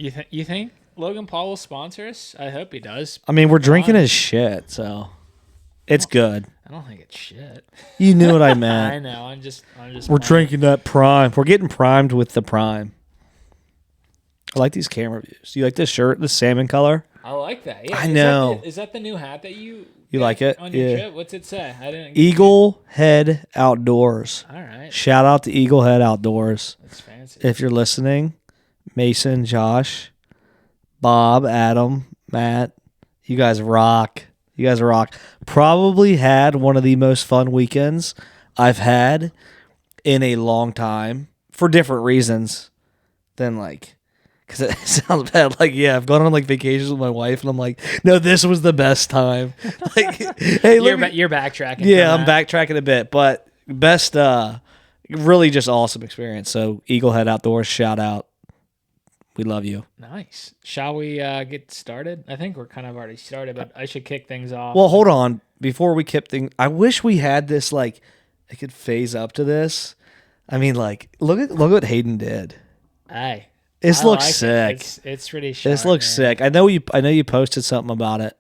You think Logan Paul will sponsor us? I hope he does. I mean, we're drinking his shit, so it's good. I don't think it's shit. You knew what I meant. I know. I'm just. We're drinking that prime. We're getting primed with the prime. I like these camera views. Do you like this shirt, the salmon color? I like that. Yeah. I know. Is that the new hat that you like it? On your trip? What's it say? I didn't. Eagle Head Outdoors. All right. Shout out to Eagle Head Outdoors. That's fancy. If you're listening, Mason, Josh, Bob, Adam, Matt, you guys rock. You guys rock. Probably had one of the most fun weekends I've had in a long time for different reasons than because it sounds bad. I've gone on vacations with my wife, and I'm like, no, this was the best time. Hey, you're backtracking. Yeah, I'm backtracking a bit, but best, really just awesome experience. So Eagle Head Outdoors, shout out. We love you. Nice. Shall we get started? I think we're kind of already started, but I should kick things off. Well, hold on. Before we kick things, I wish we had this, it could phase up to this. I mean, look at what Hayden did. Hey. This looks sick. It's pretty sharp. This looks sick. I know you posted something about it,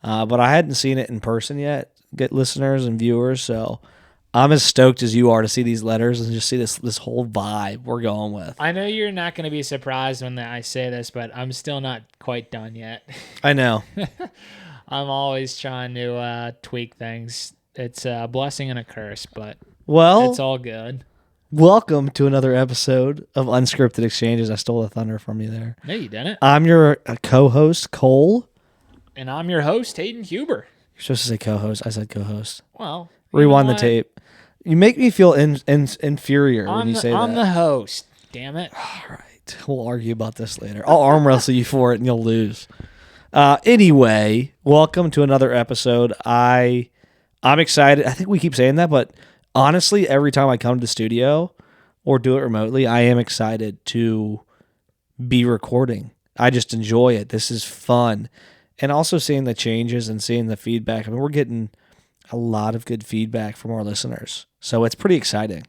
but I hadn't seen it in person yet. Get listeners and viewers, so I'm as stoked as you are to see these letters and just see this whole vibe we're going with. I know you're not going to be surprised when I say this, but I'm still not quite done yet. I know. I'm always trying to tweak things. It's a blessing and a curse, but it's all good. Welcome to another episode of Unscripted Exchanges. I stole the thunder from you there. No, you didn't. I'm your co-host, Cole. And I'm your host, Hayden Huber. You're supposed to say co-host. I said co-host. Well, rewind the tape. You make me feel inferior when you say that. I'm the host. Damn it. All right. We'll argue about this later. I'll arm wrestle you for it and you'll lose. Anyway, welcome to another episode. I'm excited. I think we keep saying that, but honestly, every time I come to the studio or do it remotely, I am excited to be recording. I just enjoy it. This is fun. And also seeing the changes and seeing the feedback. I mean, we're getting a lot of good feedback from our listeners. So it's pretty exciting.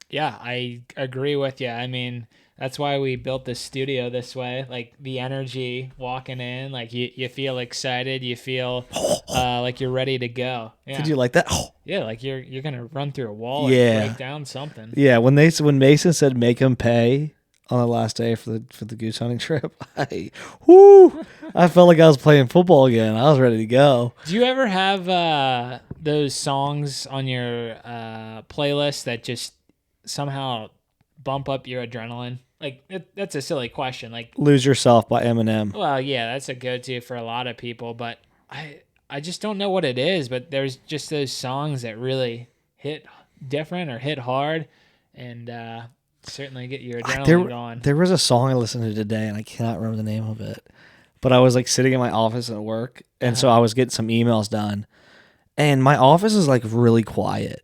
Yeah, I agree with you. I mean, that's why we built this studio this way. The energy walking in, you feel excited. You feel like you're ready to go. Yeah. Did you like that? Yeah, you're gonna run through a wall and break down something. Yeah, when Mason said make him pay on the last day for the goose hunting trip, I felt like I was playing football again. I was ready to go. Do you ever have those songs on your playlist that just somehow bump up your adrenaline? That's a silly question. Lose Yourself by Eminem. Well, yeah, that's a go-to for a lot of people, but I just don't know what it is, but there's just those songs that really hit different or hit hard and certainly get your adrenaline going. There was a song I listened to today, and I cannot remember the name of it, but I was sitting in my office at work, and so I was getting some emails done, and my office is really quiet.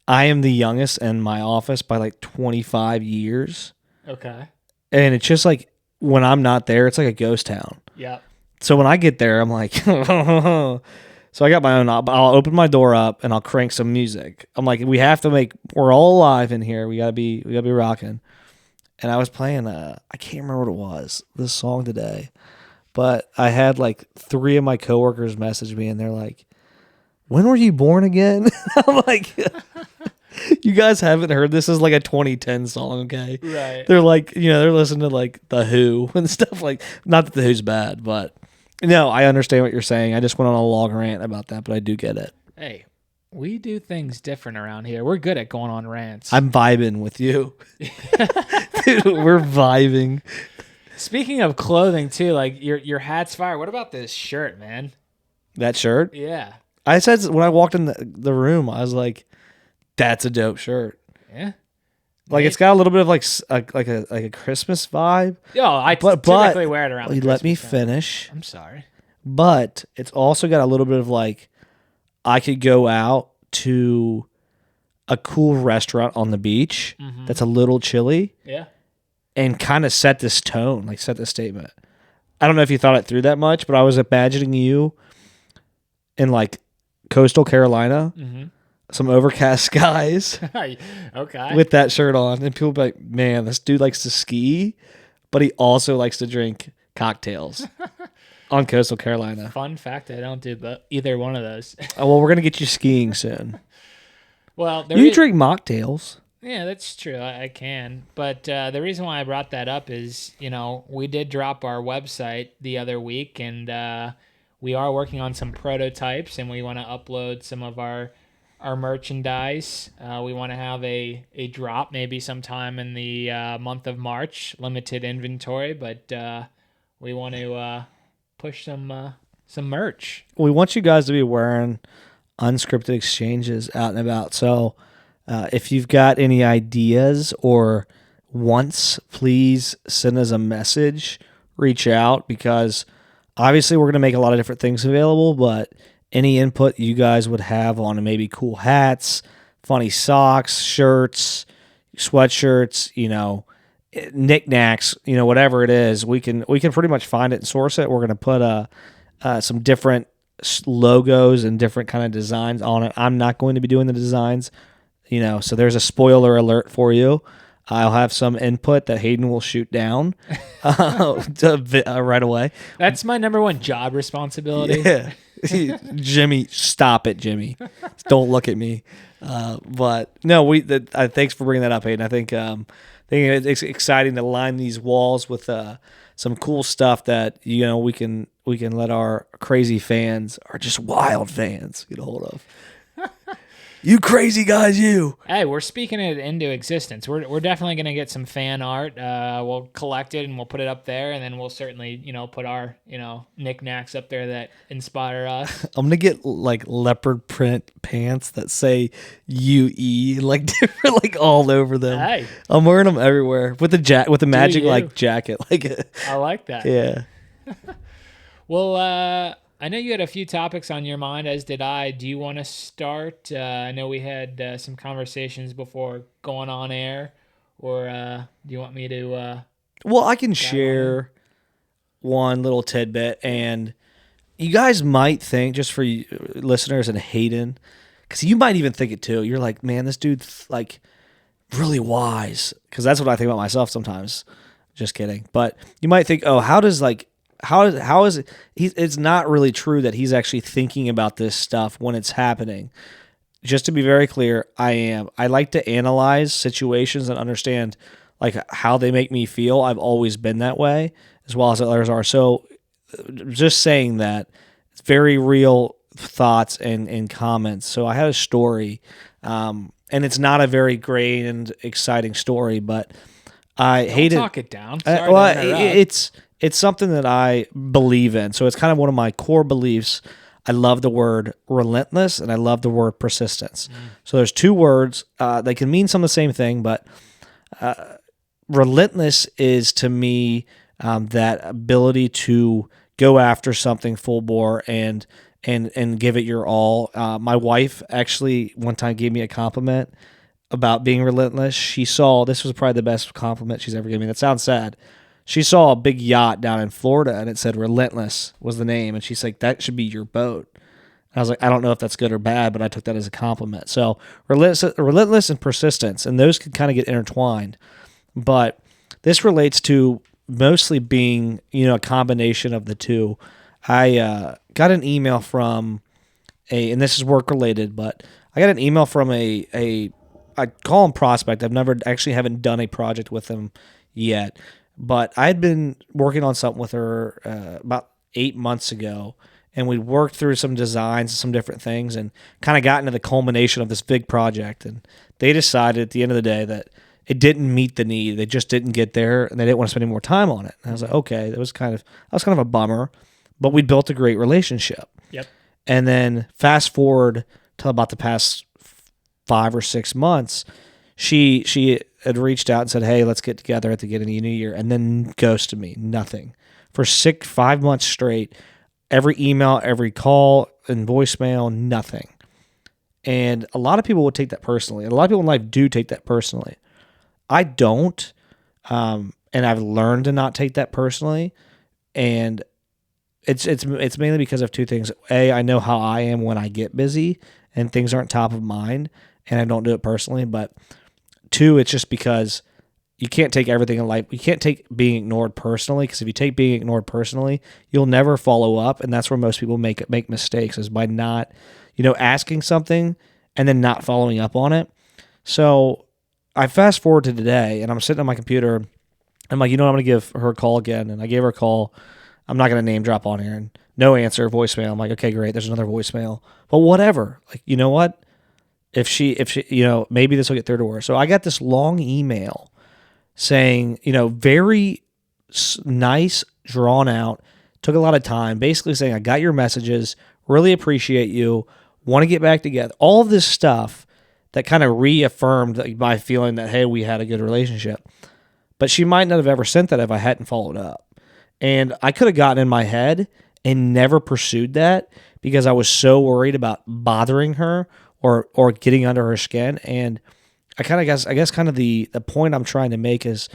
I am the youngest in my office by 25 years. Okay. And it's just when I'm not there, it's like a ghost town. Yeah. So when I get there, I'm like, so I got my own, I'll open my door up and I'll crank some music. I'm like, we're all alive in here. We gotta be rocking. And I was playing, I can't remember what it was, this song today, but I had 3 of my coworkers message me and they're like, when were you born again? I'm like, you guys haven't heard this is a 2010 song, okay? Right. They're they're listening to The Who and stuff not that The Who's bad, but no, I understand what you're saying. I just went on a long rant about that, but I do get it. Hey, we do things different around here. We're good at going on rants. I'm vibing with you. Dude, we're vibing. Speaking of clothing too, your hat's fire. What about this shirt, man? That shirt? Yeah. I said when I walked in the room, I was like, "That's a dope shirt." Yeah, it's got a little bit of a Christmas vibe. Yeah, I typically wear it around. Let me finish. I'm sorry, but it's also got a little bit of I could go out to a cool restaurant on the beach that's a little chilly. Yeah, and kind of set this tone, set this statement. I don't know if you thought it through that much, but I was imagining you in coastal Carolina, some overcast skies, okay, with that shirt on, and people be like, "Man, this dude likes to ski, but he also likes to drink cocktails on coastal Carolina. Fun fact, I don't do either one of those. Oh, well, we're going to get you skiing soon. Well, You drink mocktails. Yeah, that's true. I can. But the reason why I brought that up is, we did drop our website the other week, and we are working on some prototypes, and we want to upload some of our merchandise. We want to have a drop maybe sometime in the month of March, limited inventory, but we want to push some merch. We want you guys to be wearing unscripted exchanges out and about. So if you've got any ideas or wants, please send us a message, reach out, because obviously we're going to make a lot of different things available, but any input you guys would have on maybe cool hats, funny socks, shirts, sweatshirts, knickknacks, whatever it is, we can pretty much find it and source it. We're going to put some different logos and different kind of designs on it. I'm not going to be doing the designs, so there's a spoiler alert for you. I'll have some input that Hayden will shoot down right away. That's my number one job responsibility. Yeah. Jimmy, stop it, Jimmy. Don't look at me. But no, thanks for bringing that up, Hayden. I think it's exciting to line these walls with some cool stuff that we can let our crazy fans, or just wild fans, get a hold of. You crazy guys, you. Hey, we're speaking it into existence. We're definitely going to get some fan art. We'll collect it and we'll put it up there, and then we'll certainly, put our, knickknacks up there that inspire us. I'm going to get like leopard print pants that say UE, like different, like all over them. Hey. I'm wearing them everywhere with the magic like jacket. I like that. Yeah. Well, I know you had a few topics on your mind, as did I. Do you want to start? I know we had some conversations before going on air, or do you want me to? Well, I can share one little tidbit, and you guys might think, just for you listeners and Hayden, because you might even think it too. You're like, man, this dude's like really wise, because that's what I think about myself sometimes. Just kidding, but you might think, oh, how is it? It's not really true that he's actually thinking about this stuff when it's happening. Just to be very clear, I am. I like to analyze situations and understand like how they make me feel. I've always been that way, as well as others are. So, just saying that, it's very real thoughts and comments. So I had a story, and it's not a very great and exciting story, but I hated. Talk it down. Sorry, it's something that I believe in. So it's kind of one of my core beliefs. I love the word relentless, and I love the word persistence. So there's two words. They can mean some of the same thing, but relentless is to me that ability to go after something full bore and give it your all. My wife actually one time gave me a compliment about being relentless. She saw, this was probably the best compliment she's ever given me. That sounds sad. She saw a big yacht down in Florida, and it said Relentless was the name, and she's like, that should be your boat. And I was like, I don't know if that's good or bad, but I took that as a compliment. So relentless and persistence, and those could kind of get intertwined. But this relates to mostly being, a combination of the two. I got an email from and this is work related, but I got an email from I call him prospect. I've never actually haven't done a project with him yet. But I had been working on something with her about 8 months ago, and we worked through some designs and some different things and kind of got into the culmination of this big project. And they decided at the end of the day that it didn't meet the need. They just didn't get there, and they didn't want to spend any more time on it. And I was like, okay, that was kind of a bummer, but we built a great relationship. Yep. And then fast forward to about the past 5 or 6 months, she had reached out and said, hey, let's get together at the beginning of the new year, and then ghosted me. Nothing. For 5 months straight, every email, every call, and voicemail, nothing. And a lot of people would take that personally. And a lot of people in life do take that personally. I don't, and I've learned to not take that personally. And it's mainly because of two things. A, I know how I am when I get busy and things aren't top of mind, and I don't do it personally. But two, it's just because you can't take everything in life. You can't take being ignored personally, because if you take being ignored personally, you'll never follow up, and that's where most people make mistakes, is by not, asking something and then not following up on it. So I fast forward to today, and I'm sitting on my computer. I'm like, I'm going to give her a call again, and I gave her a call. I'm not going to name drop on here, and no answer, voicemail. I'm like, okay, great. There's another voicemail, but whatever. Like, you know what? If she, maybe this will get through to her. So I got this long email saying, very nice, drawn out, took a lot of time, basically saying, I got your messages, really appreciate you, want to get back together. All of this stuff that kind of reaffirmed my feeling that, hey, we had a good relationship. But she might not have ever sent that if I hadn't followed up. And I could have gotten in my head and never pursued that because I was so worried about bothering her or getting under her skin. And I guess kind of the point I'm trying to make is,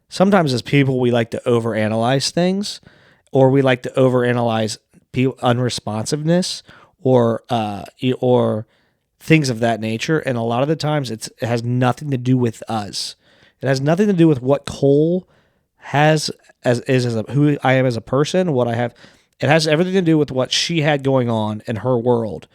sometimes as people, we like to overanalyze things, or we like to overanalyze unresponsiveness or things of that nature. And a lot of the times it has nothing to do with us. It has nothing to do with what Cole has who I am as a person, what I have. It has everything to do with what she had going on in her world.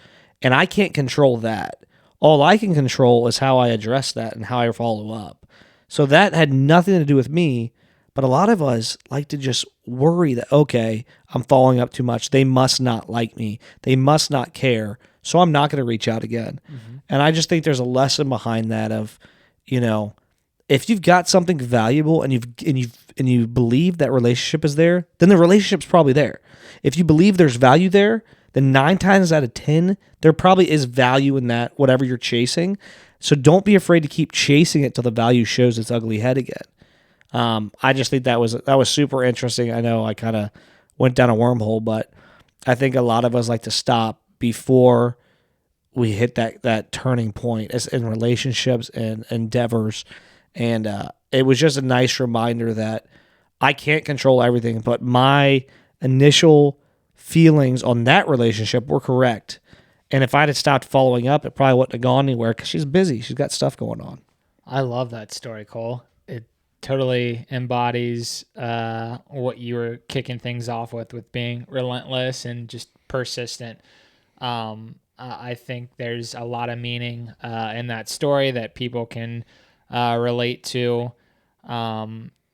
And I can't control that. All I can control is how I address that and how I follow up. So that had nothing to do with me, but a lot of us like to just worry that, okay, I'm following up too much. They must not like me. They must not care. So I'm not going to reach out again. Mm-hmm. And I just think there's a lesson behind that of, if you've got something valuable and you believe that relationship is there, then the relationship's probably there. If you believe there's value there, then 9 times out of 10, there probably is value in that, whatever you're chasing. So don't be afraid to keep chasing it till the value shows its ugly head again. I just think that was super interesting. I know I kind of went down a wormhole, but I think a lot of us like to stop before we hit that turning point as in relationships and endeavors. And it was just a nice reminder that I can't control everything, but my initial feelings on that relationship were correct. And if I'd have stopped following up, it probably wouldn't have gone anywhere because she's busy. She's got stuff going on. I love that story, Cole. It totally embodies what you were kicking things off with being relentless and just persistent. I think there's a lot of meaning in that story that people can relate to.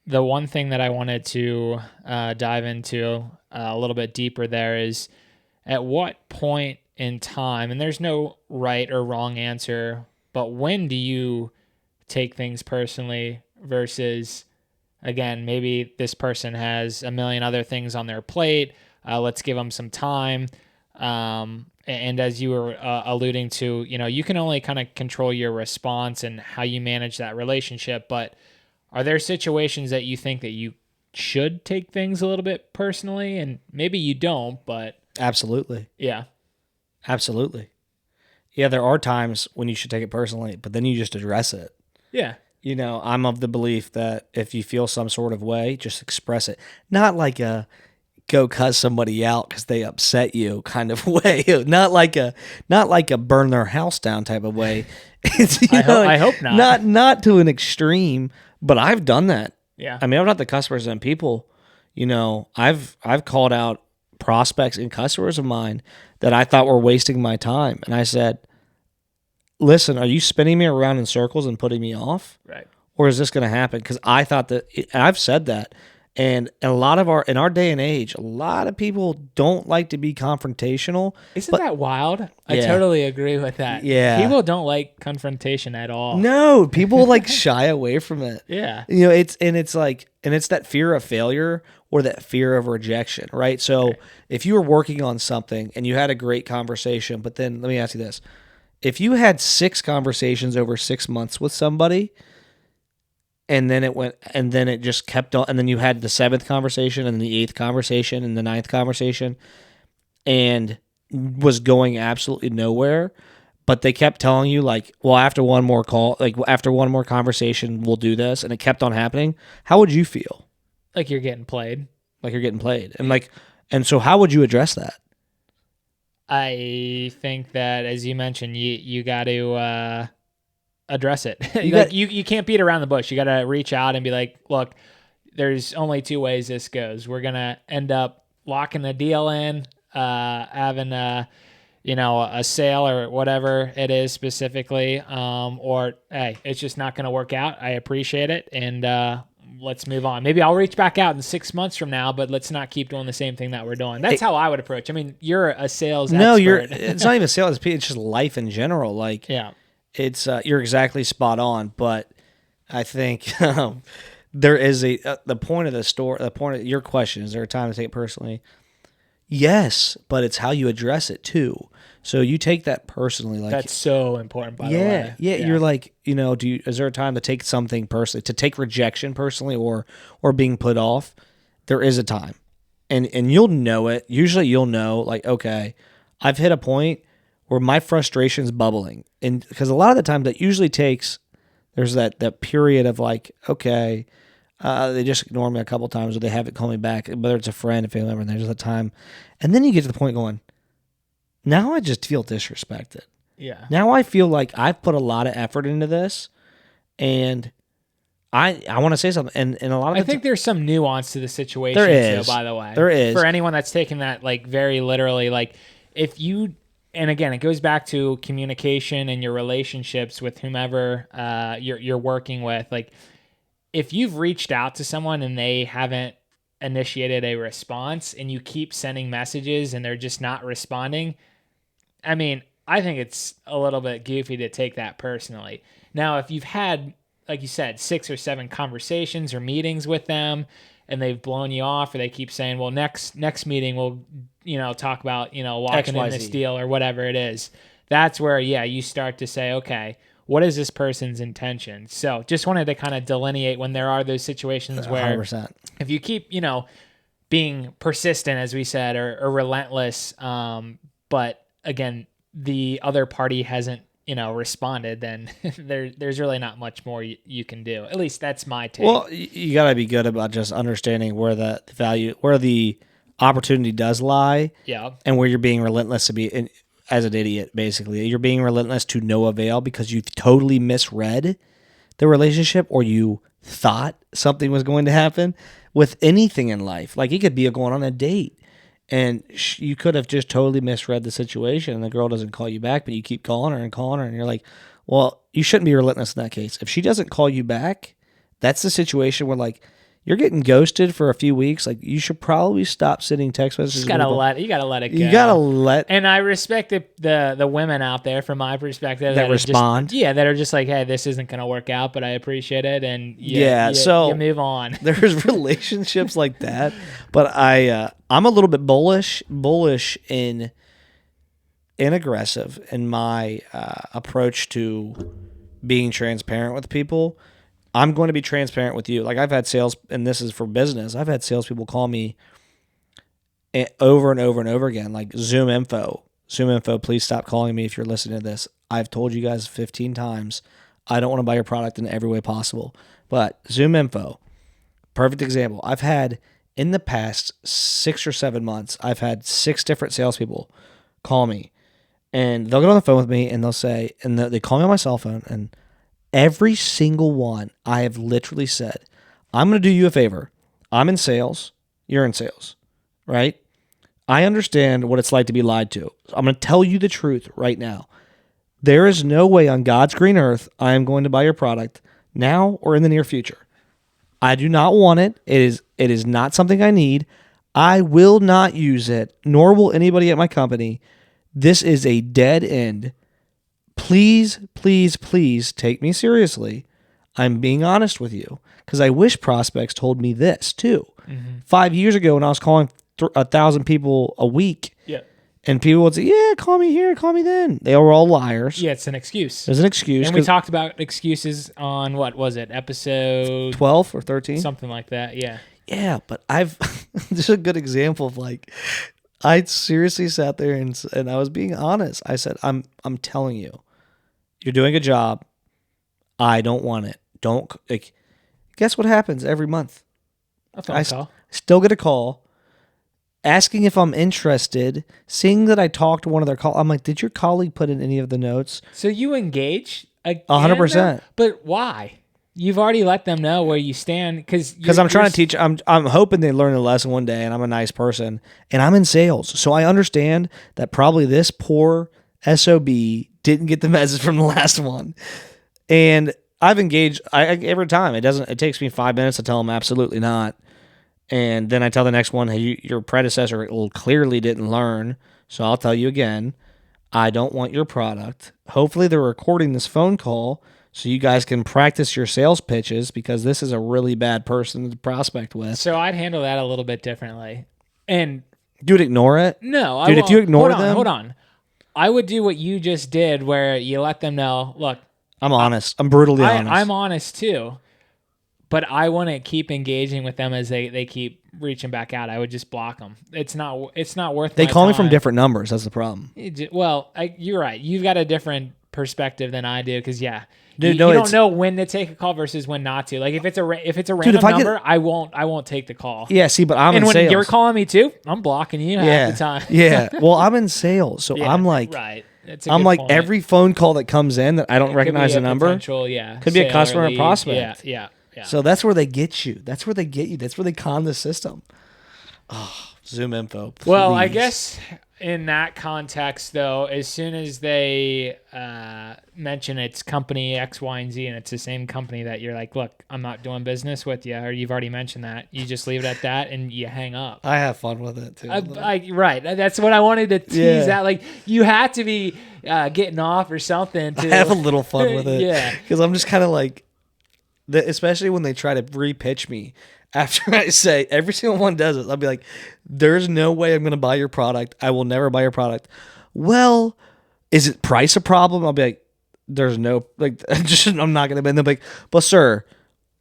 The one thing that I wanted to dive into a little bit deeper there is, at what point in time, and there's no right or wrong answer, but when do you take things personally versus, again, maybe this person has a million other things on their plate. Let's give them some time. And as you were alluding to, you can only kind of control your response and how you manage that relationship. But are there situations that you think that you should take things a little bit personally? And maybe you don't, but... Absolutely. Yeah. Absolutely. Yeah, there are times when you should take it personally, but then you just address it. Yeah. I'm of the belief that if you feel some sort of way, just express it. Not like a go cuss somebody out because they upset you kind of way. Not like a burn their house down type of way. I hope not. Not to an extreme, but I've done that. Yeah. I mean, I'm not the customers and people. I've called out prospects and customers of mine that I thought were wasting my time, and I said, listen, are you spinning me around in circles and putting me off? Right. Or is this going to happen? Because I thought that, and I've said that, and in our day and age, a lot of people don't like to be confrontational. Isn't that wild? I totally agree with that. Yeah. People don't like confrontation at all. No, people like shy away from it. Yeah. It's that fear of failure or that fear of rejection, right? So if you were working on something and you had a great conversation, but then let me ask you this. If you had 6 conversations over 6 months with somebody, and then it just kept on, and then you had the 7th conversation and the 8th conversation and the 9th conversation, and was going absolutely nowhere, but they kept telling you like, well, after one more call, like after one more conversation, we'll do this, and it kept on happening, how would you feel? Like you're getting played. And so how would you address that? I think that, as you mentioned, you got to address it. got- You can't beat around the bush. You got to reach out and be like, look, there's only two ways this goes. We're going to end up locking the deal in, having a sale or whatever it is specifically, or hey, it's just not going to work out. I appreciate it, and let's move on. Maybe I'll reach back out in 6 months from now, but let's not keep doing the same thing that we're doing. That's how I would approach. I mean, you're a sales expert. It's not even sales. It's just life in general. Like, Yeah. it's you're exactly spot on. But I think there is the point of the story. The point of your question, is there a time to take it personally? Yes, but it's how you address it too. So you take that personally, like That's so important, by the way. yeah. You're like, is there a time to take something personally, to take rejection personally, or being put off? There is a time, and you'll know it. Usually, you'll know, like, okay, I've hit a point where my frustration's bubbling, and because a lot of the time that usually takes, there's that period of like, okay, they just ignore me a couple times, or they haven't called me back, whether it's a friend, a family member, and there's a time, and then you get to the point going, now I just feel disrespected. Yeah. Now I feel like I've put a lot of effort into this, and I want to say something. And a lot of I think there's some nuance to the situation, there is. too, by the way. There is. For anyone that's taking that like very literally, like if you, and again, it goes back to communication and your relationships with whomever you're working with. Like if you've reached out to someone and they haven't initiated a response, and you keep sending messages and they're just not responding, I mean, I think it's a little bit goofy to take that personally. Now, if you've had, like you said, 6 or 7 conversations or meetings with them, and they've blown you off, or they keep saying, well, next meeting we'll talk about, locking in this deal or whatever it is. That's where, you start to say, okay, what is this person's intention? So just wanted to kind of delineate when there are those situations where 100%. if you keep, being persistent, as we said, or relentless, but again, the other party hasn't, responded, then there's really not much more you can do. At least that's my take. Well, you got to be good about just understanding where the value, where the opportunity does lie, and where you're being relentless to be, as an idiot, basically. You're being relentless to no avail because you totally misread the relationship, or you thought something was going to happen with anything in life. Like, it could be going on a date, and you could have just totally misread the situation, and the girl doesn't call you back, but you keep calling her, and you're like, well, you shouldn't be relentless in that case. If she doesn't call you back, that's the situation where, like, you're getting ghosted for a few weeks. Like, you should probably stop sending text messages. You gotta let it go. You gotta let. And I respect the women out there, from my perspective, that respond. That are just like, hey, this isn't gonna work out, but I appreciate it, and so you move on. There's relationships like that, but I'm a little bit bullish in aggressive in my approach to being transparent with people. I'm going to be transparent with you. Like, I've had sales, and this is for business, I've had salespeople call me over and over and over again, like, Zoom info, please stop calling me if you're listening to this. I've told you guys 15 times, I don't want to buy your product in every way possible. But Zoom info, perfect example. I've had, in the past 6 or 7 months, I've had 6 different salespeople call me, and they'll get on the phone with me, and they'll say, and they call me on my cell phone, and every single one, I have literally said, I'm going to do you a favor. I'm in sales. You're in sales, right? I understand what it's like to be lied to. I'm going to tell you the truth right now. There is no way on God's green earth I am going to buy your product now or in the near future. I do not want it. It is not something I need. I will not use it, nor will anybody at my company. This is a dead end. Please, please, please take me seriously. I'm being honest with you, because I wish prospects told me this too. 5 years ago, when I was calling 1,000 people a week, and people would say, yeah, call me here, call me then. They were all liars. Yeah, it's an excuse. There's an excuse. And we talked about excuses on, what was it, episode 12 or 13? Something like that, yeah. Yeah, but this is a good example of, like, I seriously sat there and I was being honest. I said, I'm telling you, you're doing a job. I don't want it. Don't, like, guess what happens every month? A phone call. Still get a call asking if I'm interested, seeing that I talked to one of their colleagues. I'm like, did your colleague put in any of the notes? So you engage again? 100%. But why? You've already let them know where you stand because I'm trying to teach. I'm hoping they learn the lesson one day, and I'm a nice person, and I'm in sales, so I understand that probably this poor SOB didn't get the message from the last one, and I've engaged. Every time it takes me 5 minutes to tell them absolutely not, and then I tell the next one, hey, your predecessor clearly didn't learn, so I'll tell you again. I don't want your product. Hopefully they're recording this phone call so you guys can practice your sales pitches because this is a really bad person to prospect with. So I'd handle that a little bit differently. And you would ignore it? No. Dude, if you ignore them... Hold on. I would do what you just did where you let them know, look. I'm honest. I'm brutally honest. I'm honest too. But I want to keep engaging with them as they keep reaching back out. I would just block them. It's not worth. They call me from different numbers. That's the problem. Well, you're right. You've got a different perspective than I do because you don't know when to take a call versus when not to. Like if it's a random number, I won't take the call. Yeah, see, but I'm in sales. And when you're calling me too, I'm blocking you half the time. Yeah. Well, I'm in sales, so I'm like, right. I'm like point. Every phone call that comes in that I don't recognize the number, could be a customer or prospect. Yeah. So that's where they get you. That's where they con the system. Oh, Zoom info. Please. Well, I guess in that context, though, as soon as they mention it's company X, Y, and Z, and it's the same company that you're like, look, I'm not doing business with you, or you've already mentioned that, you just leave it at that and you hang up. I have fun with it too. Right. That's what I wanted to tease out. Like you had to be getting off or something. I have a little fun with it. Yeah. Because I'm just kind of like, especially when they try to re-pitch me after I say every single one does it, I'll be like, there's no way I'm going to buy your product. I will never buy your product. Well, is it price a problem? I'll be like, there's no, like, I'm not going to. And they'll be like, but sir,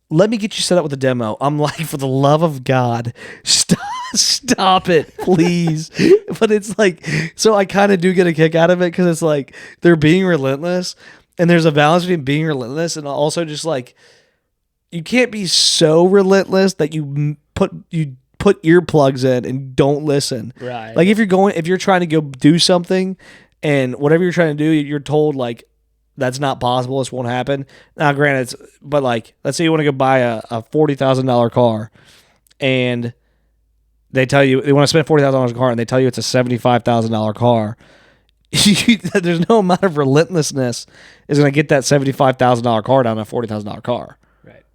let me get you set up with a demo. I'm like, for the love of God, stop it, please. But it's like, so I kind of do get a kick out of it because it's like they're being relentless, and there's a balance between being relentless and also just like, you can't be so relentless that you put earplugs in and don't listen. Right. Like if you're trying to go do something and whatever you're trying to do, you're told like that's not possible. This won't happen. Now, granted, but like let's say you want to go buy a $40,000 car, and they tell you they want to spend $40,000 on a car, and they tell you it's a $75,000 car. There's no amount of relentlessness is going to get that $75,000 car down to a $40,000 car.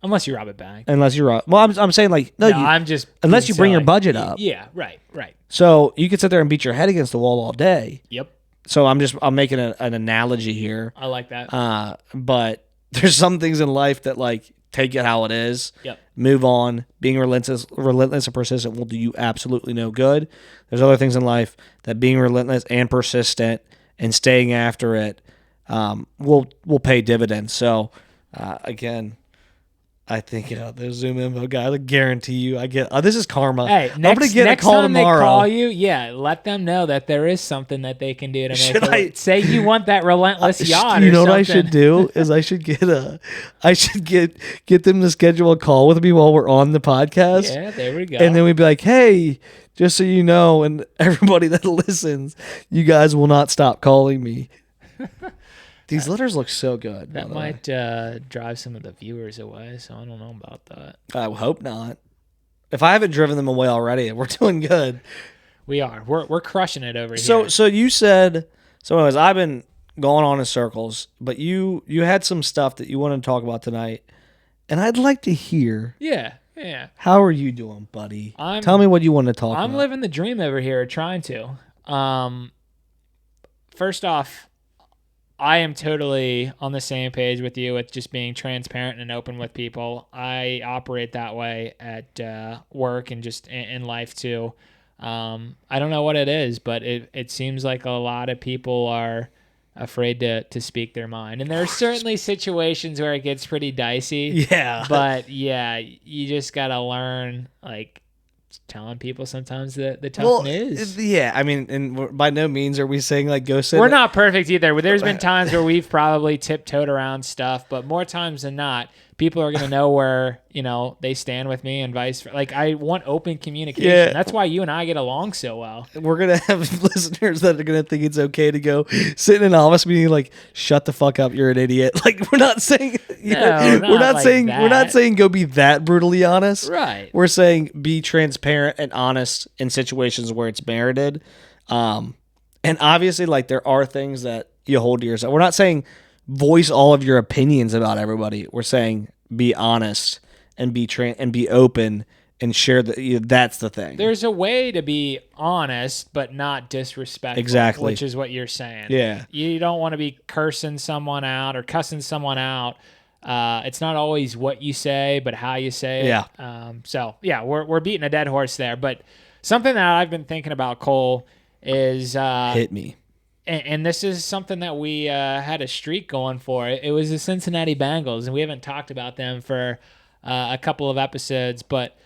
Unless you rob a bank. Unless you're well, I'm saying like I'm just unless you bring your budget up. Yeah, right. So you could sit there and beat your head against the wall all day. Yep. So I'm making an analogy here. I like that. But there's some things in life that like take it how it is. Yep. Move on. Being relentless and persistent will do you absolutely no good. There's other things in life that being relentless and persistent and staying after it will pay dividends. So again. I think the Zoom info guy. I guarantee you, I get. This is karma. Hey, I'm gonna get a call time tomorrow. They call you, let them know that there is something that they can do to make it. Say you want that relentless yacht. You know what I should do is I should get them to schedule a call with me while we're on the podcast. Yeah, there we go. And then we'd be like, hey, just so you know, and everybody that listens, you guys will not stop calling me. These letters look so good. That might drive some of the viewers away, so I don't know about that. I hope not. If I haven't driven them away already, we're doing good. We are. We're crushing it over here. So you said. So anyways, I've been going on in circles, but you had some stuff that you wanted to talk about tonight, and I'd like to hear. Yeah. How are you doing, buddy? Tell me what you want to talk about. I'm living the dream over here, trying to. First off, I am totally on the same page with you with just being transparent and open with people. I operate that way at work and just in life too. I don't know what it is, but it seems like a lot of people are afraid to speak their mind. And there are certainly situations where it gets pretty dicey. Yeah. But yeah, you just got to learn like telling people sometimes the tough news. Yeah, I mean, and by no means are we saying like go sit. We're not perfect either. There's been times where we've probably tiptoed around stuff, but more times than not, people are going to know where, they stand with me and vice versa. Like, I want open communication. Yeah. That's why you and I get along so well. We're going to have listeners that are going to think it's okay to go sit in an office meeting like, shut the fuck up, you're an idiot. Like, we're not saying, No, we're not like saying, that. we're not saying go be that brutally honest. Right. We're saying be transparent and honest in situations where it's merited. And obviously, like, there are things that you hold to yourself. We're not saying voice all of your opinions about everybody. We're saying be honest and be open and share that's the thing. There's a way to be honest but not disrespectful. Exactly. Which is what you're saying. Yeah. You don't want to be cursing someone out or cussing someone out. It's not always what you say, but how you say it. Yeah. We're beating a dead horse there. But something that I've been thinking about, Cole, is hit me. And this is something that we had a streak going for. It was the Cincinnati Bengals, and we haven't talked about them for a couple of episodes. But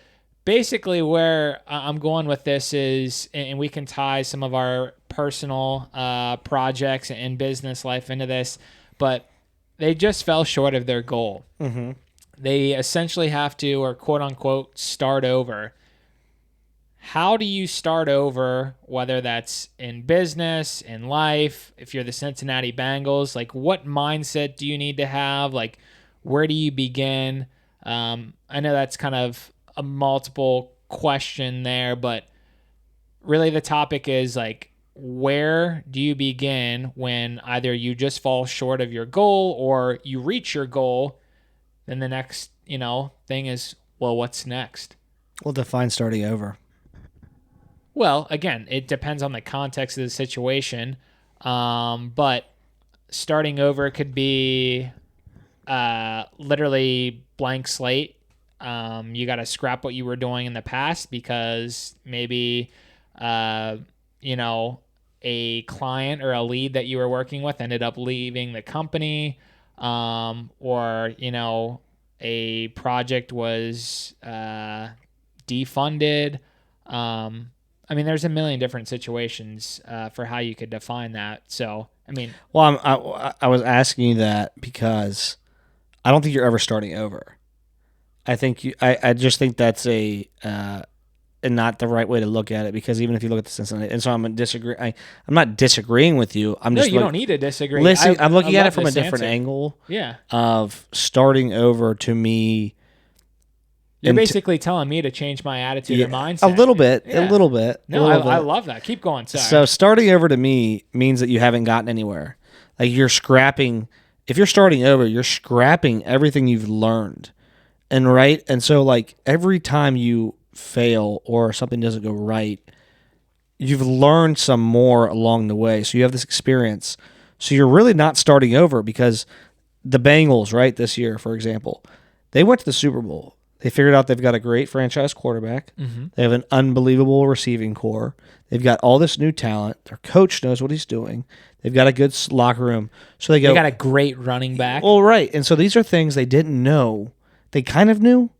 basically where I'm going with this is, and we can tie some of our personal projects and business life into this, but they just fell short of their goal. Mm-hmm. They essentially have to, or quote unquote, start over. How do you start over, whether that's in business, in life, if you're the Cincinnati Bengals? Like, what mindset do you need to have? Like, where do you begin? I know that's kind of a multiple question there, but really the topic is, like, where do you begin when either you just fall short of your goal or you reach your goal? Then the next, thing is, well, what's next? Well, define starting over. Well, again, it depends on the context of the situation, but starting over could be literally blank slate. You got to scrap what you were doing in the past because maybe, a client or a lead that you were working with ended up leaving the company, or, a project was defunded. There's a million different situations for how you could define that. So, well, I was asking you that because I don't think you're ever starting over. I think I just think that's and not the right way to look at it, because even if you look at the Cincinnati, and so I'm not disagreeing with you. I'm no, just you don't need to disagree. Listen, I'm looking at it from a this different answer. angle. Yeah. Of starting over to me. You're basically telling me to change my attitude and mindset. A little bit. No, I love that. Keep going. Sorry. So starting over to me means that you haven't gotten anywhere. Like, you're scrapping. If you're starting over, you're scrapping everything you've learned. And so, like, every time you fail or something doesn't go right, you've learned some more along the way. So you have this experience. So you're really not starting over, because the Bengals, right, this year, for example, they went to the Super Bowl. They figured out they've got a great franchise quarterback. Mm-hmm. They have an unbelievable receiving core. They've got all this new talent. Their coach knows what he's doing. They've got a good locker room. So they got a great running back. Well, right. And so these are things they didn't know. They kind of knew,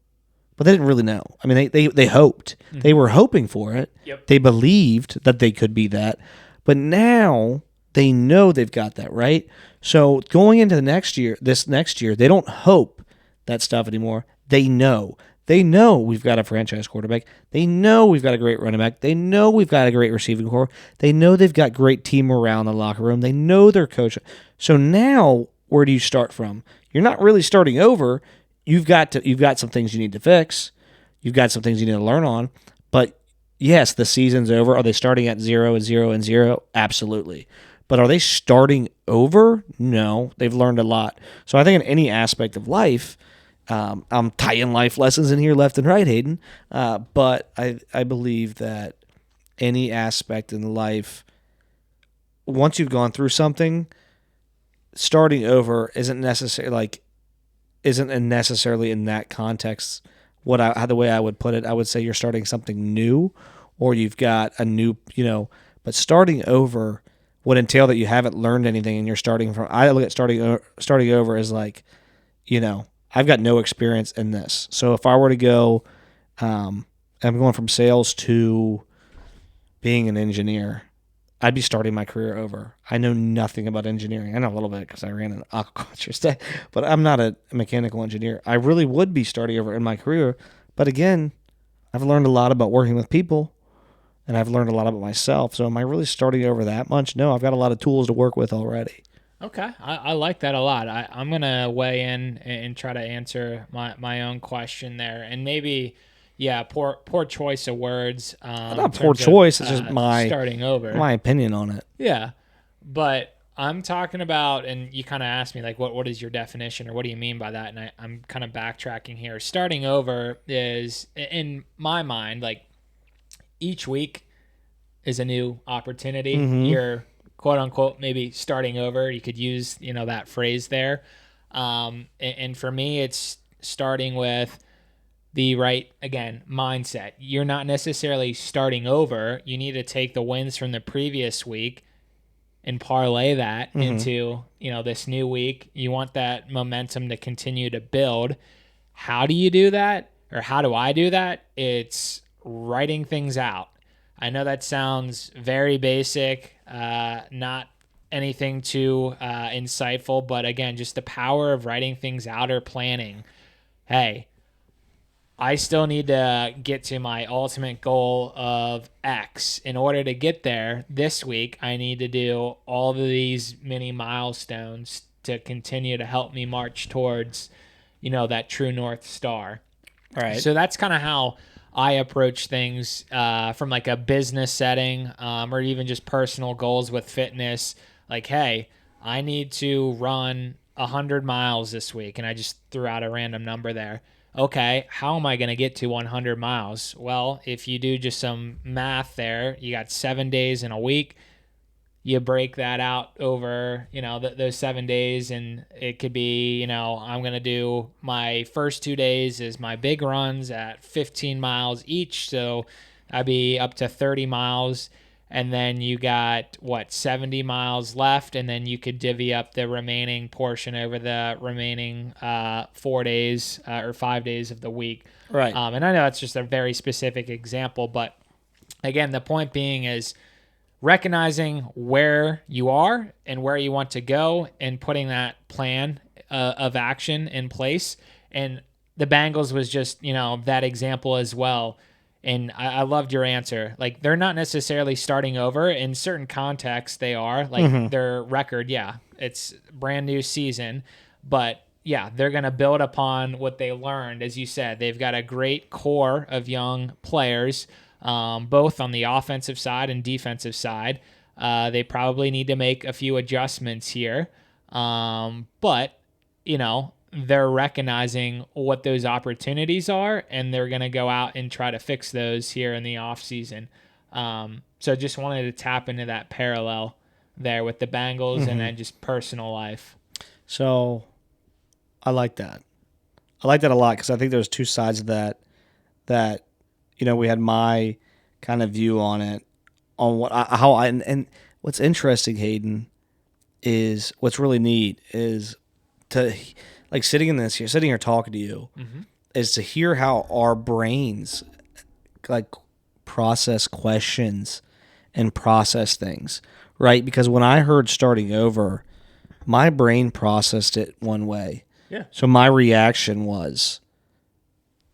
but they didn't really know. I mean, they hoped. Mm-hmm. They were hoping for it. Yep. They believed that they could be that. But now they know they've got that, right? So going into this next year, they don't hope that stuff anymore. They know. They know we've got a franchise quarterback. They know we've got a great running back. They know we've got a great receiving core. They know they've got great team morale in the locker room. They know their coach. So now, where do you start from? You're not really starting over. You've got some things you need to fix. You've got some things you need to learn on. But yes, the season's over. Are they starting at 0 and 0 and 0? Absolutely. But are they starting over? No. They've learned a lot. So I think in any aspect of life, I'm tying life lessons in here left and right, Hayden. But I believe that any aspect in life, once you've gone through something, starting over isn't necessarily in that context. The way I would put it, I would say you're starting something new, or you've got a new, but starting over would entail that you haven't learned anything and you're starting from. I look at starting over as like, I've got no experience in this. So if I were to go, I'm going from sales to being an engineer. I'd be starting my career over. I know nothing about engineering. I know a little bit because I ran an aquaculture state, but I'm not a mechanical engineer. I really would be starting over in my career. But again, I've learned a lot about working with people, and I've learned a lot about myself. So am I really starting over that much? No, I've got a lot of tools to work with already. Okay, I like that a lot. I'm going to weigh in and try to answer my own question there. And maybe, yeah, poor choice of words. Not poor choice. It's just starting over. my opinion on it. Yeah, but I'm talking about, and you kind of asked me, like, what is your definition or what do you mean by that? And I'm kind of backtracking here. Starting over is, in my mind, like, each week is a new opportunity. Mm-hmm. You're quote unquote maybe starting over. You could use that phrase there. And for me, it's starting with the right, again, mindset. You're not necessarily starting over. You need to take the wins from the previous week and parlay that into this new week. You want that momentum to continue to build. How do you do that, or how do I do that? It's writing things out. I know that sounds very basic, not anything too insightful, but again, just the power of writing things out or planning. Hey, I still need to get to my ultimate goal of X. In order to get there this week, I need to do all of these mini milestones to continue to help me march towards, that true North Star. All right. So that's kind of how I approach things from like a business setting or even just personal goals with fitness. Like, hey, I need to run 100 miles this week. And I just threw out a random number there. Okay, how am I going to get to 100 miles? Well, if you do just some math there, you got 7 days in a week. You break that out over, those 7 days, and it could be, I'm going to do my first 2 days is my big runs at 15 miles each. So I'd be up to 30 miles. And then you got, 70 miles left. And then you could divvy up the remaining portion over the remaining 4 days or 5 days of the week. Right. And I know that's just a very specific example. But again, the point being is recognizing where you are and where you want to go and putting that plan of action in place. And the Bengals was just, that example as well. And I loved your answer. Like, they're not necessarily starting over. In certain contexts, they are. Like, their record, yeah, it's brand new season. But, yeah, they're going to build upon what they learned. As you said, they've got a great core of young players, both on the offensive side and defensive side. They probably need to make a few adjustments here. But, they're recognizing what those opportunities are, and they're going to go out and try to fix those here in the offseason. So just wanted to tap into that parallel there with the Bengals and then just personal life. So I like that. I like that a lot because I think there's two sides of that we had my kind of view on it, on and what's interesting, Hayden, is what's really neat is to like sitting here talking to you, is to hear how our brains like process questions and process things, right? Because when I heard starting over, my brain processed it one way. Yeah. So my reaction was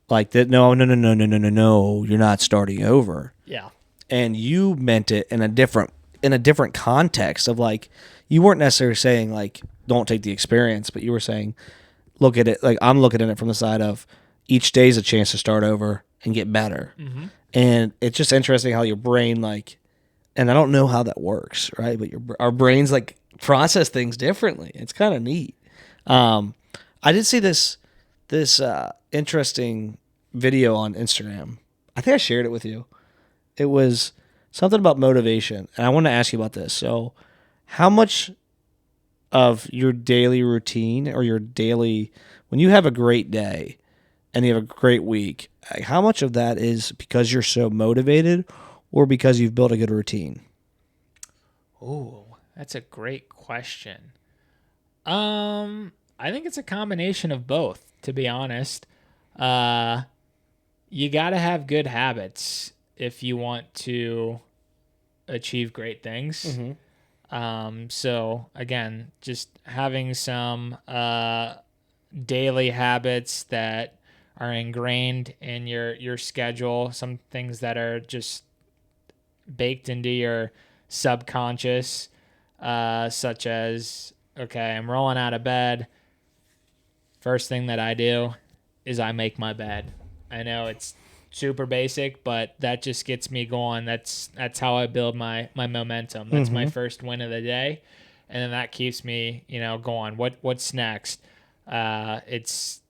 like that. No, you're not starting over. Yeah. And you meant it in a different context of like, you weren't necessarily saying like, don't take the experience, but you were saying, look at it, like I'm looking at it from the side of each day is a chance to start over and get better. And it's just interesting how your brain and I don't know how that works, right? But our brains like process things differently. It's kind of neat. I did see this interesting video on Instagram. I think I shared it with you. It was something about motivation, and I want to ask you about this. So, how much of your daily routine or when you have a great day and you have a great week, how much of that is because you're so motivated or because you've built a good routine? Oh, that's a great question. I think it's a combination of both, to be honest. You got to have good habits if you want to achieve great things. Mm-hmm. So again, just having some daily habits that are ingrained in your schedule, some things that are just baked into your subconscious, such as, okay, I'm rolling out of bed. First thing that I do is I make my bed. I know it's super basic, but that just gets me going. That's how I build my momentum. That's my Mm-hmm. first win of the day, and then that keeps me, going. What's next? It's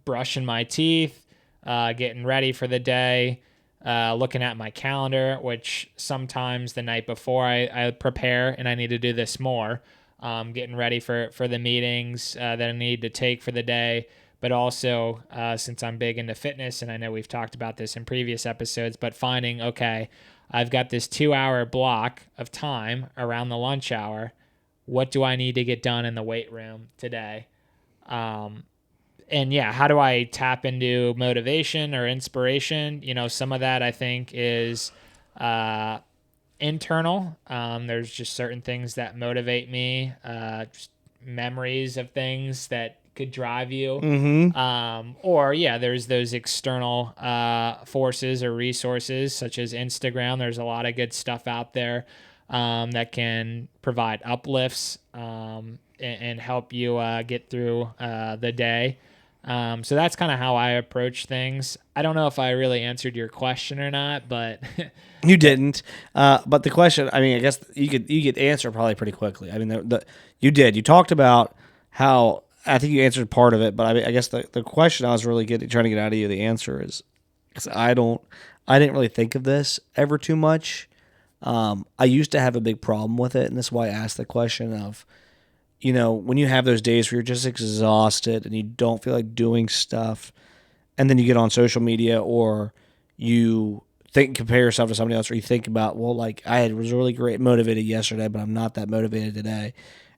brushing my teeth, getting ready for the day, looking at my calendar, which sometimes the night before I prepare and I need to do this more. Getting ready for the meetings that I need to take for the day. But also, since I'm big into fitness, and I know we've talked about this in previous episodes, but finding, okay, I've got this 2 hour block of time around the lunch hour. What do I need to get done in the weight room today? And yeah, how do I tap into motivation or inspiration? Some of that I think is uh, internal. There's just certain things that motivate me, just memories of things that could drive you. Mm-hmm. Or yeah, there's those external forces or resources such as Instagram. There's a lot of good stuff out there that can provide uplifts and help you get through the day. So that's kind of how I approach things. I don't know if I really answered your question or not, but You didn't, but the question. I mean, I guess you could answer probably pretty quickly. I mean, you did. You talked about how I think you answered part of it, but I guess the question I was really trying to get out of you, the answer is because I didn't really think of this ever too much. I used to have a big problem with it, and that's why I asked the question of, when you have those days where you're just exhausted and you don't feel like doing stuff, and then you get on social media or you compare yourself to somebody else, or you think about, well, like was really great motivated yesterday, but I'm not that motivated today,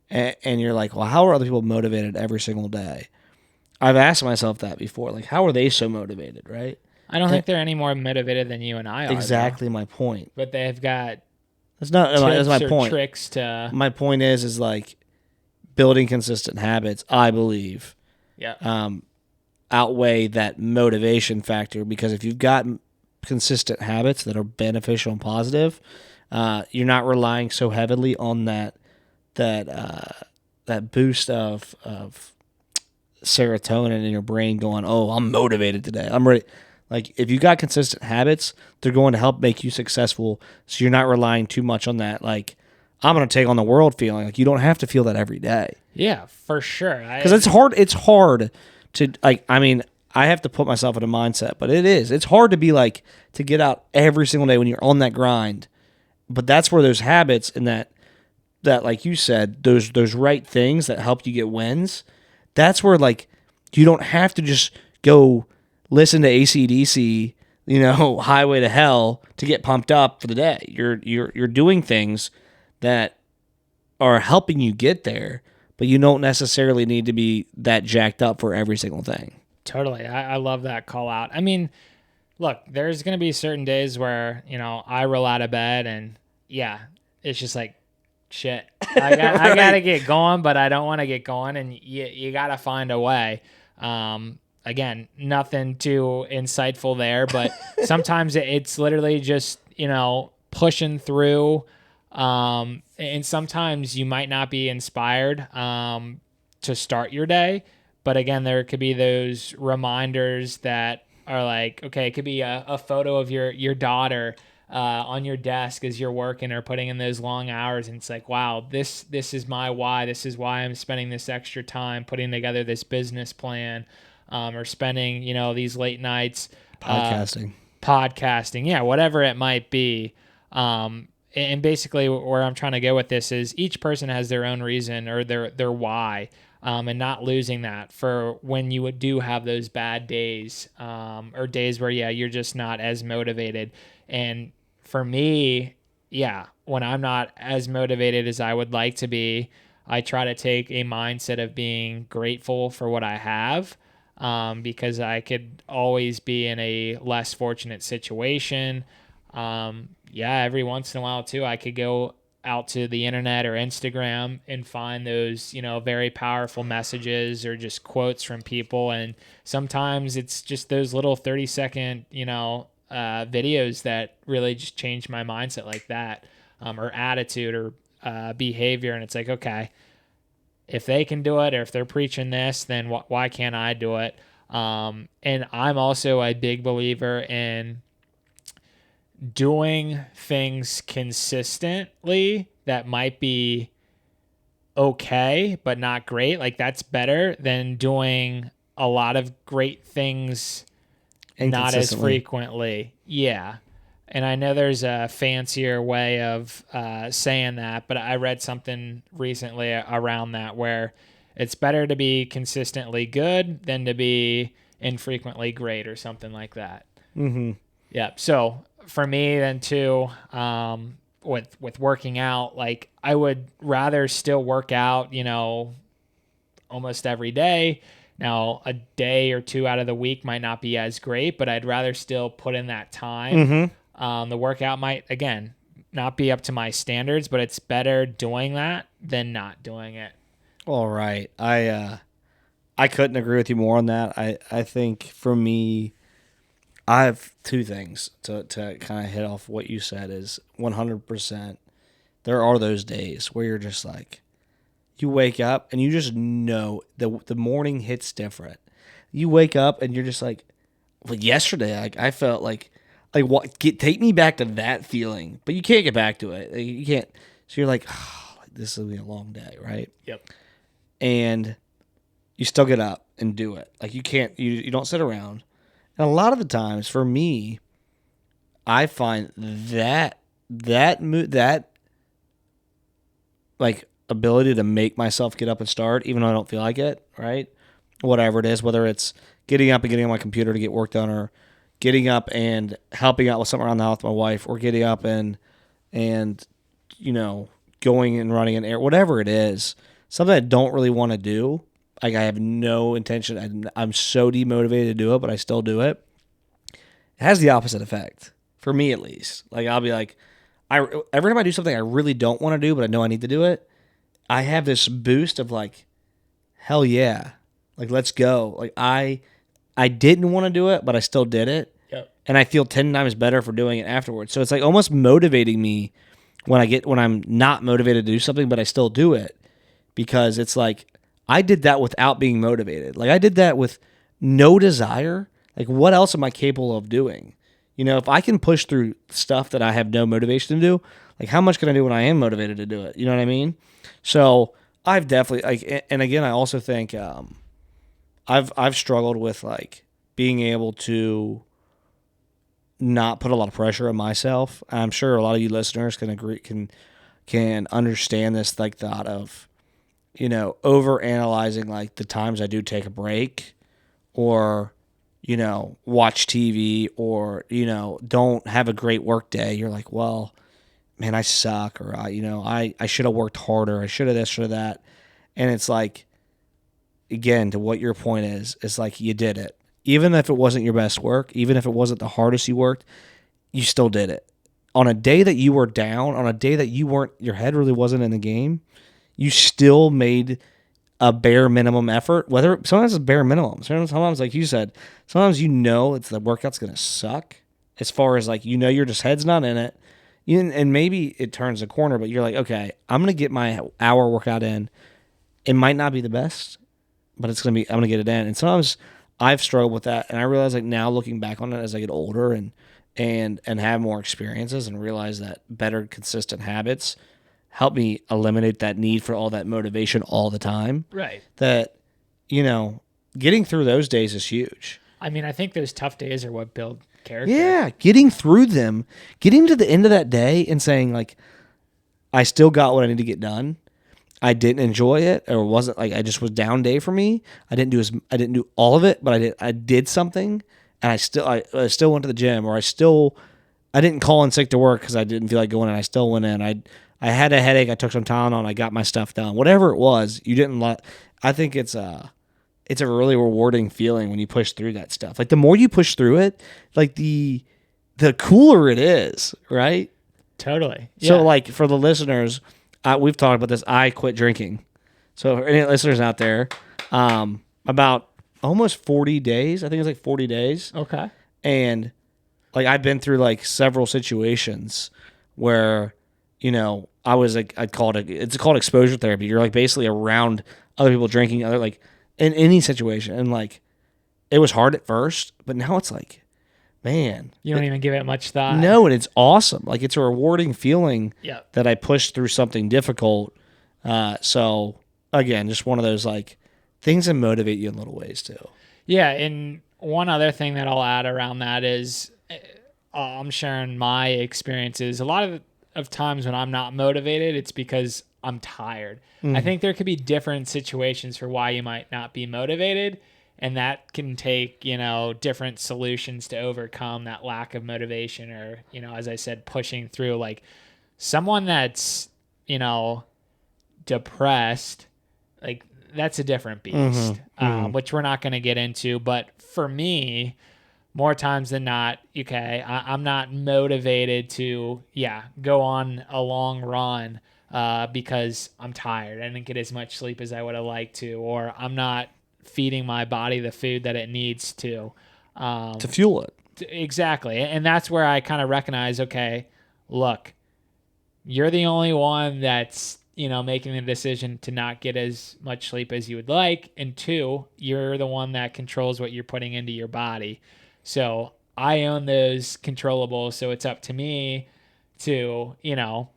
and you're like, well, how are other people motivated every single day? I've asked myself that before, like how are they so motivated, right? I don't And think they're any more motivated than you and I are, though. exactly my point. But they've got That's my tips or point. tricks to. My point is like building consistent habits. I believe Yeah, outweigh that motivation factor, because if you've got consistent habits that are beneficial and positive, you're not relying so heavily on that boost of serotonin in your brain going, oh, I'm motivated today, I'm ready. Like if you got consistent habits, they're going to help make you successful, so you're not relying too much on that, like, I'm going to take on the world feeling. Like you don't have to feel that every day, yeah, for sure. because it's hard to, like, I mean, I have to put myself in a mindset, but it's hard to be like, to get out every single day when you're on that grind. But that's where those habits and that like you said, those right things that help you get wins, that's where, like, you don't have to just go listen to AC/DC, Highway to Hell to get pumped up for the day. You're doing things that are helping you get there, but you don't necessarily need to be that jacked up for every single thing. Totally. I love that call out. I mean, look, there's going to be certain days where, I roll out of bed and yeah, it's just like, shit, I got to get going, but I don't want to get going. And you got to find a way. Again, nothing too insightful there, but sometimes it's literally just, pushing through. And sometimes you might not be inspired to start your day. But again, there could be those reminders that are like, okay, it could be a photo of your daughter on your desk as you're working or putting in those long hours. And it's like, wow, this is my why. This is why I'm spending this extra time putting together this business plan or spending, these late nights podcasting. Yeah, whatever it might be. And basically where I'm trying to go with this is each person has their own reason or their why, and not losing that for when you do have those bad days, or days where, yeah, you're just not as motivated. And for me, yeah, when I'm not as motivated as I would like to be, I try to take a mindset of being grateful for what I have, because I could always be in a less fortunate situation. Yeah, every once in a while too, I could go out to the internet or Instagram and find those, very powerful messages or just quotes from people. And sometimes it's just those little 30-second, videos that really just change my mindset like that, or attitude or behavior. And it's like, okay, if they can do it or if they're preaching this, then why can't I do it? And I'm also a big believer in doing things consistently that might be okay, but not great. Like that's better than doing a lot of great things not as frequently. Yeah. And I know there's a fancier way of saying that, but I read something recently around that where it's better to be consistently good than to be infrequently great or something like that. Mm-hmm. Yeah. So for me then too, with working out, like I would rather still work out, almost every day. Now a day or two out of the week might not be as great, but I'd rather still put in that time. Mm-hmm. The workout might again not be up to my standards, but it's better doing that than not doing it. All right. I couldn't agree with you more on that. I think for me, I have two things to kind of hit off what you said is 100%. There are those days where you're just like, you wake up and you just know the morning hits different. You wake up and you're just like, well, yesterday I felt like what take me back to that feeling, but you can't get back to it. You can't. So you're like, oh, this will be a long day, right? Yep. And you still get up and do it. Like you can't. You don't sit around. And a lot of the times, for me, I find that like ability to make myself get up and start, even though I don't feel like it, right? Whatever it is, whether it's getting up and getting on my computer to get work done, or getting up and helping out with something around the house with my wife, or getting up and going and running an air, whatever it is, something I don't really want to do. Like I have no intention. I'm so demotivated to do it, but I still do it. It has the opposite effect for me, at least. Like I'll be like, every time I do something I really don't want to do, but I know I need to do it, I have this boost of like, hell yeah, like let's go. Like I didn't want to do it, but I still did it, Yep. and I feel 10 times better for doing it afterwards. So it's like almost motivating me when I'm not motivated to do something, but I still do it, because it's like I did that without being motivated. Like I did that with no desire. Like what else am I capable of doing? If I can push through stuff that I have no motivation to do, like how much can I do when I am motivated to do it? You know what I mean? So I've definitely and again, I also think I've struggled with like being able to not put a lot of pressure on myself. I'm sure a lot of you listeners can agree, can understand this like thought of, over analyzing like the times I do take a break, or watch TV, or don't have a great work day. You're like, well, man, I suck, or I should have worked harder. I should have this, should have that. And it's like, again, to what your point is, it's like you did it. Even if it wasn't your best work, even if it wasn't the hardest you worked, you still did it. On a day that you were down, on a day that your head really wasn't in the game, you still made a bare minimum effort. Whether sometimes it's bare minimum. Sometimes, like you said, sometimes it's the workout's gonna suck. As far as like your just head's not in it. And maybe it turns a corner, but you're like, okay, I'm going to get my hour workout in. It might not be the best, but I'm going to get it in. And sometimes I've struggled with that. And I realize like now looking back on it as I get older and have more experiences, and realize that better consistent habits help me eliminate that need for all that motivation all the time. Right. That, getting through those days is huge. I mean, I think those tough days are what build character. Yeah, getting through them, getting to the end of that day and saying like, I still got what I need to get done. I didn't enjoy it, or wasn't like I just was down day for me. I didn't do all of it, but I did something, and I still went to the gym, or I didn't call in sick to work because I didn't feel like going, and I still went in. I had a headache. I took some Tylenol, and I got my stuff done. Whatever it was, you didn't let. I think it's a really rewarding feeling when you push through that stuff. Like the more you push through it, like the the cooler it is, right? Totally. So, like, for the listeners, we've talked about this. I quit drinking. So, for any listeners out there, about almost 40 days. I think it's like 40 days. Okay. And, like, I've been through, like, several situations where, you know, I was like, it's called exposure therapy. You're, like, basically around other people drinking, like, in any situation. And, like, it was hard at first, but now it's like, man. You don't even give it much thought. No, and it's awesome. Like, it's a rewarding feeling Yep. that I pushed through something difficult. So, again, just one of those, like, things that motivate you in little ways, too. Yeah, and one other thing that I'll add around that is I'm sharing my experiences. A lot of times when I'm not motivated, it's because I'm tired. I think there could be different situations for why you might not be motivated, and that can take, you know, different solutions to overcome that lack of motivation or, you know, as I said, pushing through. Like someone that's, you know, depressed, like that's a different beast, which we're not going to get into. But for me, more times than not, okay, I'm not motivated to, go on a long run because I'm tired. I didn't get as much sleep as I would have liked to, or I'm not feeding my body the food that it needs to fuel it. Exactly. And that's where I kind of recognize, okay, look, you're the only one that's, you know, making the decision to not get as much sleep as you would like. And two, you're the one that controls what you're putting into your body. So I own those controllables. So it's up to me to, you know,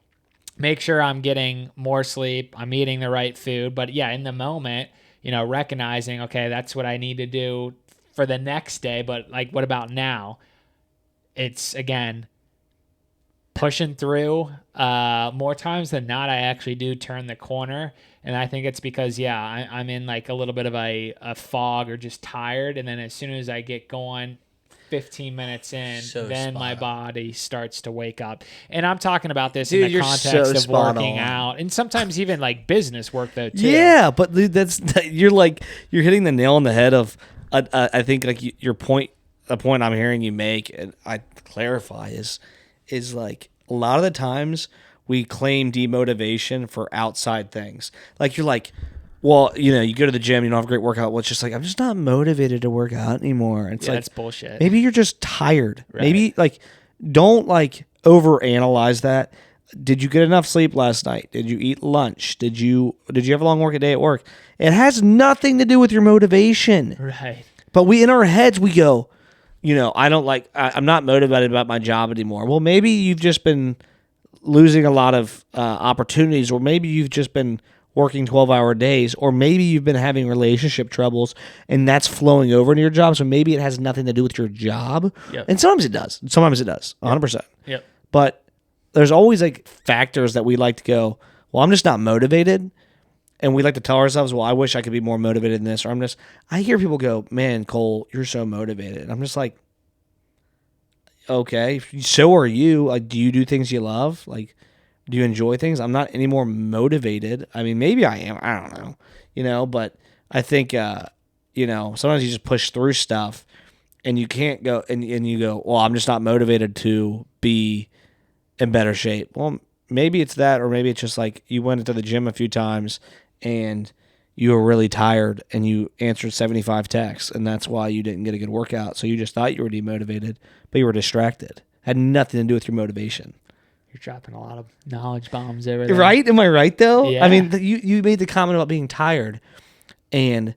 make sure I'm getting more sleep. I'm eating the right food. But yeah, in the moment, you know, recognizing, okay, that's what I need to do for the next day. But like, what about now? It's again, pushing through. More times than not, I actually do turn the corner. And I think it's because, I'm in like a little bit of a fog or just tired. And then as soon as I get going, 15 minutes in, then my body starts to wake up. And I'm talking about this in the context of working out and sometimes even like business work though too. Yeah, but you're hitting the nail on the head of I think like your point, the point I'm hearing you make, and I clarify is like a lot of the times we claim demotivation for outside things. Like you're like, well, you know, you go to the gym, you don't have a great workout. Well, it's just like, I'm just not motivated to work out anymore. It's like, that's bullshit. Maybe you're just tired. Right. Maybe like, don't like overanalyze that. Did you get enough sleep last night? Did you eat lunch? Did you have a long work day at work? It has nothing to do with your motivation. Right. But in our heads, we go, you know, I'm not motivated about my job anymore. Well, maybe you've just been losing a lot of opportunities, or maybe you've just been working 12-hour days, or maybe you've been having relationship troubles and that's flowing over into your job. So maybe it has nothing to do with your job. Yep. And sometimes it does. 100%. Yep. But there's always like factors that we like to go, well, I'm just not motivated. And we like to tell ourselves, well, I wish I could be more motivated than this. Or I hear people go, man, Cole, you're so motivated. And I'm just like, okay, so are you. Like, do you do things you love? Like, do you enjoy things? I'm not any more motivated. I mean, maybe I am. I don't know. You know, but I think, you know, sometimes you just push through stuff and you can't go and you go, well, I'm just not motivated to be in better shape. Well, maybe it's that, or maybe it's just like you went into the gym a few times and you were really tired and you answered 75 texts, and that's why you didn't get a good workout. So you just thought you were demotivated, but you were distracted. Had nothing to do with your motivation. You're dropping a lot of knowledge bombs over there. Right? Am I right, though? Yeah. I mean, you made the comment about being tired, and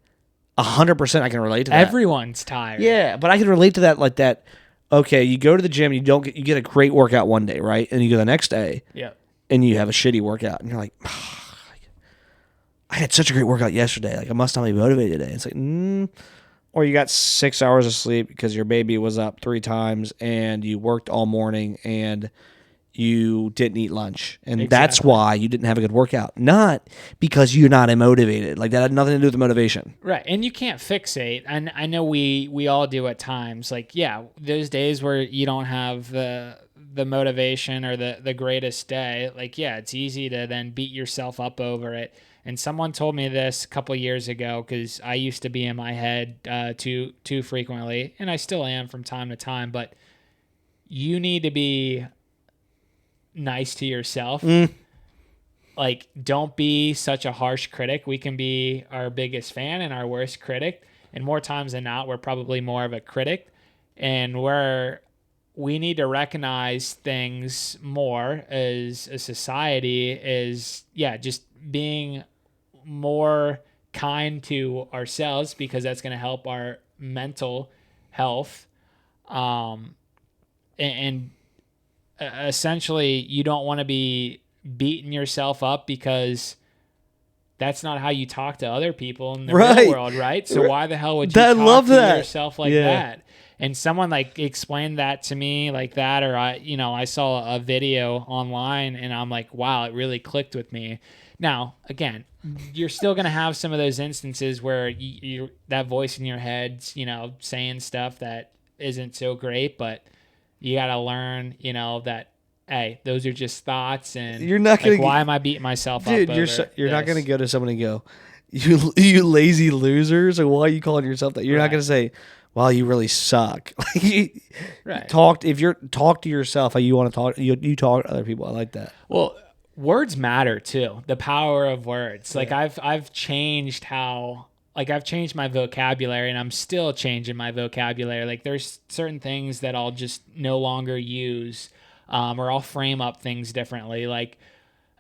100% I can relate to that. Everyone's tired. Yeah, but I can relate to that like that. Okay, you go to the gym, you get a great workout one day, right? And you go the next day, and you have a shitty workout, and you're like, I had such a great workout yesterday. Like, I must not be motivated today. It's like, or you got 6 hours of sleep because your baby was up 3 times, and you worked all morning, and you didn't eat lunch. And that's why you didn't have a good workout. Not because you're not motivated. Like, that had nothing to do with the motivation. Right. And you can't fixate. And I know we all do at times. Like, those days where you don't have the motivation or the greatest day, like, it's easy to then beat yourself up over it. And someone told me this a couple years ago, because I used to be in my head too frequently, and I still am from time to time, but you need to be nice to yourself. Like, don't be such a harsh critic. We can be our biggest fan and our worst critic. And more times than not, we're probably more of a critic. And we need to recognize things more as a society is, just being more kind to ourselves, because that's going to help our mental health. And essentially, you don't want to be beating yourself up, because that's not how you talk to other people in the real world, right? So why the hell would you talk to yourself like that? And someone like explained that to me like that, or I saw a video online and I'm like, wow, it really clicked with me. Now, again, you're still going to have some of those instances where you that voice in your head's, saying stuff that isn't so great, but you got to learn, that, hey, those are just thoughts, and you're not gonna why am I beating myself dude, up? You're not going to go to someone and go, you lazy losers, or why are you calling yourself that? You're not going to say, well, you really suck. Right. Talk to yourself how you want to talk. You talk to other people. I like that. Well, words matter too. The power of words. Like I've changed I've changed my vocabulary, and I'm still changing my vocabulary. Like there's certain things that I'll just no longer use, or I'll frame up things differently. Like,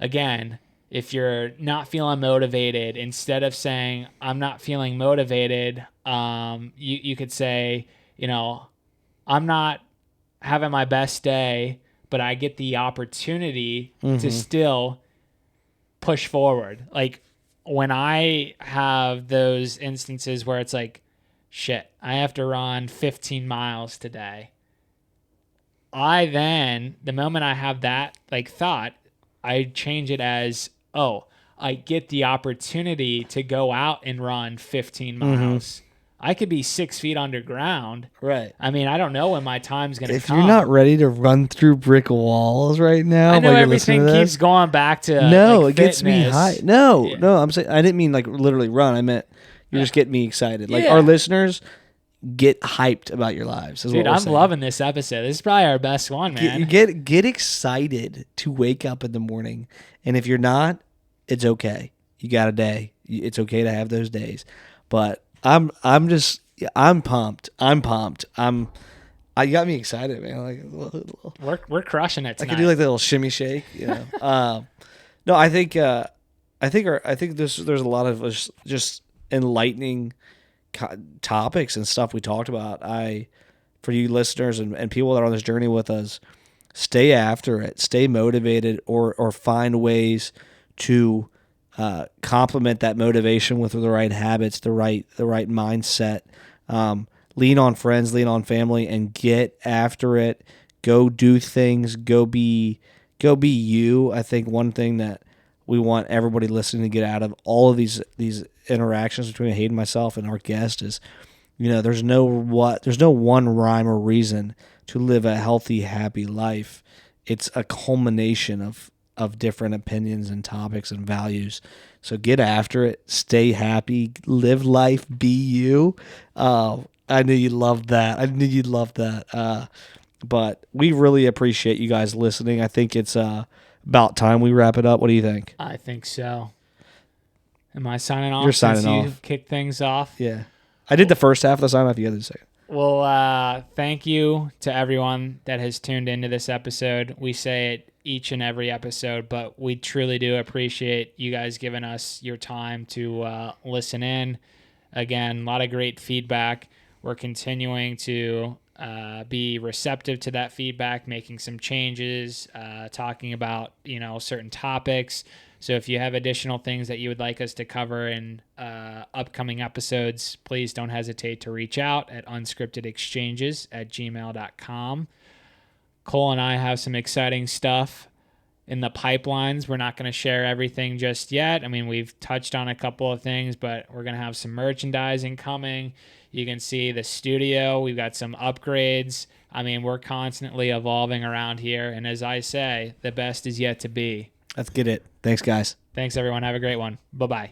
again, if you're not feeling motivated, instead of saying I'm not feeling motivated, you could say, I'm not having my best day, but I get the opportunity to still push forward. Like, when I have those instances where it's like, shit, I have to run 15 miles today. The moment I have that like thought, I change it as, oh, I get the opportunity to go out and run 15 miles. I could be 6 feet underground. Right. I mean, I don't know when my time's going to come. If you're not ready to run through brick walls right now, I know while you're everything listening to keeps going back to no, like, it gets me fitness. high. No, I'm saying I didn't mean like literally run. I meant you're just getting me excited. Like our listeners get hyped about your lives. Dude, I'm loving this episode. This is probably our best one, man. Get excited to wake up in the morning, and if you're not, it's okay. You got a day. It's okay to have those days. But I'm pumped. You got me excited, man. Like we're crushing it tonight. I could do like the little shimmy shake, No, I think there's a lot of just enlightening topics and stuff we talked about. For you listeners and people that are on this journey with us, stay after it, stay motivated, or find ways to complement that motivation with the right habits, the right mindset. Lean on friends, lean on family, and get after it. Go do things. Go be you. I think one thing that we want everybody listening to get out of all of these interactions between Hayden, myself, and our guest is, there's no one rhyme or reason to live a healthy, happy life. It's a culmination of different opinions and topics and values. So get after it. Stay happy. Live life. Be you. I knew you'd love that. But we really appreciate you guys listening. I think it's about time we wrap it up. What do you think? I think so. Am I signing off? You're signing off. You kicked things off. Yeah. I did the first half of the sign off. You did the second. Well, thank you to everyone that has tuned into this episode. We say it each and every episode, but we truly do appreciate you guys giving us your time to listen in. Again, a lot of great feedback. We're continuing to be receptive to that feedback, making some changes, talking about, certain topics. So if you have additional things that you would like us to cover in upcoming episodes, please don't hesitate to reach out at unscriptedexchanges@gmail.com. Cole and I have some exciting stuff in the pipelines. We're not going to share everything just yet. I mean, we've touched on a couple of things, but we're going to have some merchandising coming. You can see the studio. We've got some upgrades. I mean, we're constantly evolving around here. And as I say, the best is yet to be. Let's get it. Thanks, guys. Thanks, everyone. Have a great one. Bye-bye.